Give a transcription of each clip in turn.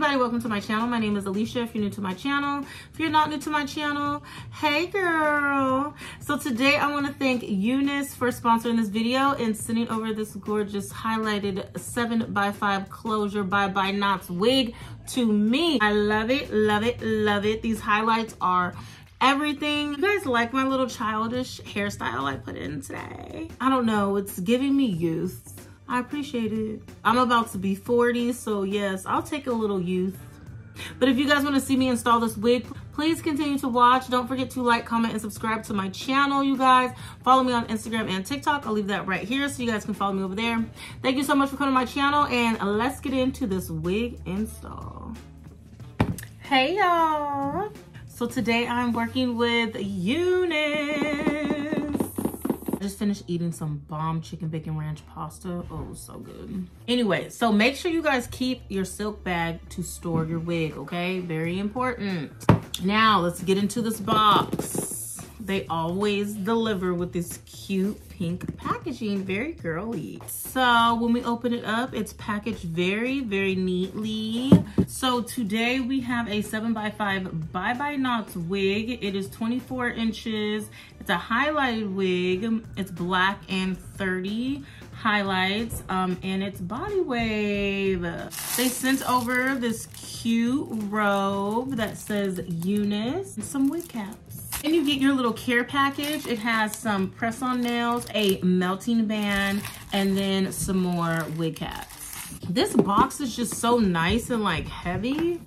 everybody, welcome to my channel. My name is Alicia. If you're new to my channel, if you're not new to my channel, hey girl. So today I want to thank Eunice for sponsoring this video and sending over this gorgeous highlighted 7x5 closure bye-bye knots wig to me. I love it, love it, love it. These highlights are everything. You guys like my little childish hairstyle I put in today? I don't know, it's giving me youth. I appreciate it. I'm about to be 40, so yes, I'll take a little youth. But if you guys want to see me install this wig, please continue to watch. Don't forget to like, comment, and subscribe to my channel, you guys. Follow me on Instagram and TikTok. I'll leave that right here so you guys can follow me over there. Thank you so much for coming to my channel, and let's get into this wig install. Hey y'all. So today I'm working with Eunice. I just finished eating some bomb chicken bacon ranch pasta. Oh, so good. Anyway, so make sure you guys keep your silk bag to store your wig, okay? Very important. Now let's get into this box. They always deliver with this cute pink packaging, very girly. So when we open it up, it's packaged very, very neatly. So today we have a 7x5 bye-bye knots wig. It is 24 inches. It's a highlighted wig. It's black and 30 highlights, and it's body wave. They sent over this cute robe that says Eunice and some wig caps. And you get your little care package. It has some press-on nails, a melting band, and then some more wig caps. This box is just so nice and like heavy.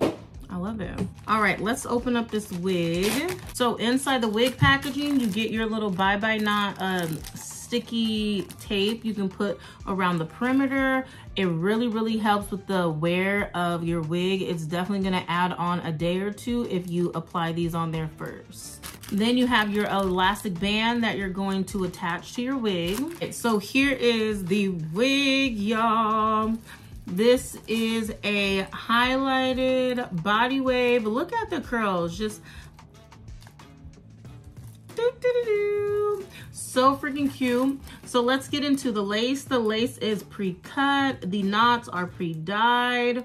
I love it. All right, let's open up this wig. So inside the wig packaging, you get your little bye-bye knot sticky tape you can put around the perimeter. It really, really helps with the wear of your wig. It's definitely gonna add on a day or two if you apply these on there first. Then you have your elastic band that you're going to attach to your wig. Okay, so here is the wig, y'all. This is a highlighted body wave. Look at the curls, just so freaking cute. So let's get into the lace. The lace is pre-cut. The knots are pre-dyed.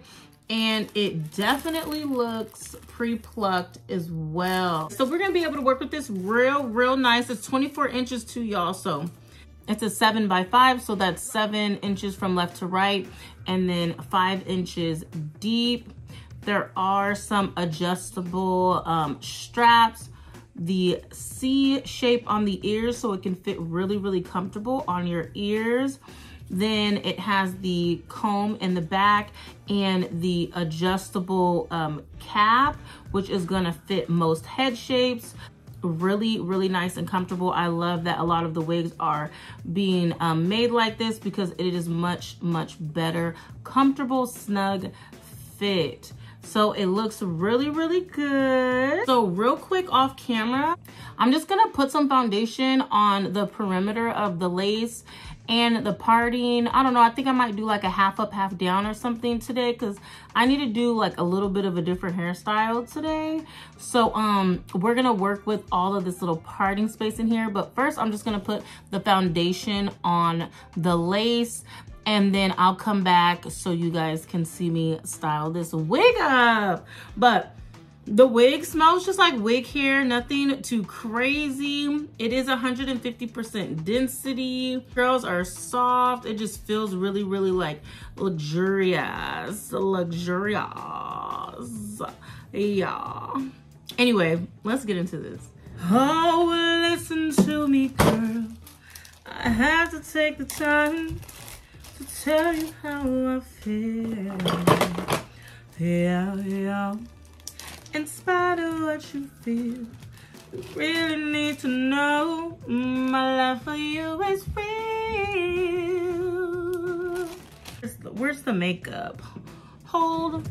And it definitely looks pre-plucked as well. So we're gonna be able to work with this real nice. It's 24 inches too, y'all. So it's a 7x5, so that's 7 inches from left to right, and then 5 inches deep. There are some adjustable straps. The C shape on the ears, so it can fit really, really comfortable on your ears. Then it has the comb in the back and the adjustable cap, which is gonna fit most head shapes. Really, really nice and comfortable. I love that a lot of the wigs are being made like this because it is much, much better. Comfortable, snug fit. So it looks really, really good. So real quick off camera, I'm just gonna put some foundation on the perimeter of the lace and the parting. I don't know, I think I might do like a half up, half down or something today because I need to do like a little bit of a different hairstyle today. So we're gonna work with all of this little parting space in here. But first I'm just gonna put the foundation on the lace, and then I'll come back so you guys can see me style this wig up. But the wig smells just like wig hair, nothing too crazy. It is 150% density. Curls are soft. It just feels really, really like luxurious. Luxurious. Yeah. Anyway, let's get into this. Oh, listen to me, girl. I have to take the time to tell you how I feel. Yeah, yeah. In spite of what you feel, you really need to know my love for you is real. Where's the makeup? Hold.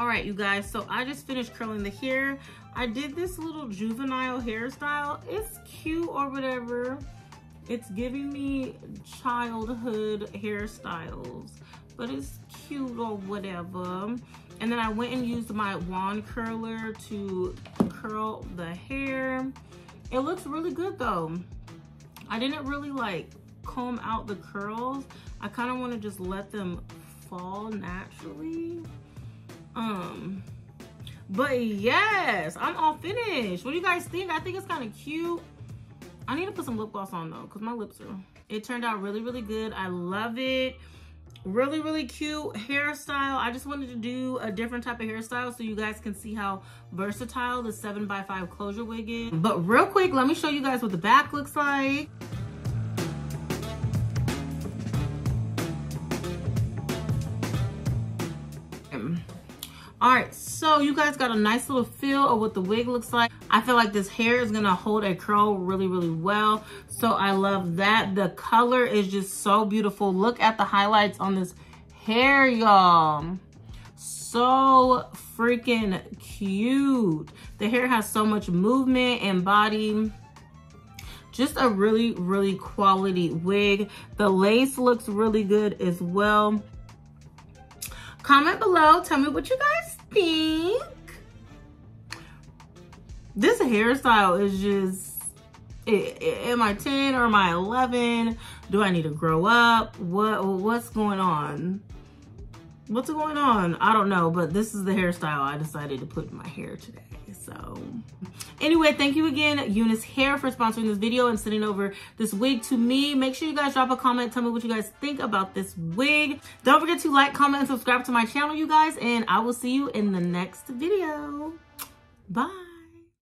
All right, you guys, so I just finished curling the hair. I did this little juvenile hairstyle. It's cute or whatever. It's giving me childhood hairstyles, but it's cute or whatever. And then I went and used my wand curler to curl the hair. It looks really good though. I didn't really like comb out the curls. I kind of want to just let them fall naturally. But yes, I'm all finished. What do you guys think? I think it's kind of cute. I need to put some lip gloss on though, because my lips are, it turned out really, really good. I love it. Really, really cute hairstyle. I just wanted to do a different type of hairstyle so you guys can see how versatile the 7x5 closure wig is. But real quick, let me show you guys what the back looks like. All right, so you guys got a nice little feel of what the wig looks like. I feel like this hair is gonna hold a curl really, really well. So I love that. The color is just so beautiful. Look at the highlights on this hair, y'all. So freaking cute. The hair has so much movement and body. Just a really, really quality wig. The lace looks really good as well. Comment below, tell me what you guys think. This hairstyle is just, am I 10 or am I 11? Do I need to grow up? What's going on? What's going on? I don't know, but this is the hairstyle I decided to put in my hair today. So anyway, thank you again, Eunice Hair, for sponsoring this video and sending over this wig to me. Make sure you guys drop a comment. Tell me what you guys think about this wig. Don't forget to like, comment, and subscribe to my channel, you guys. And I will see you in the next video. Bye.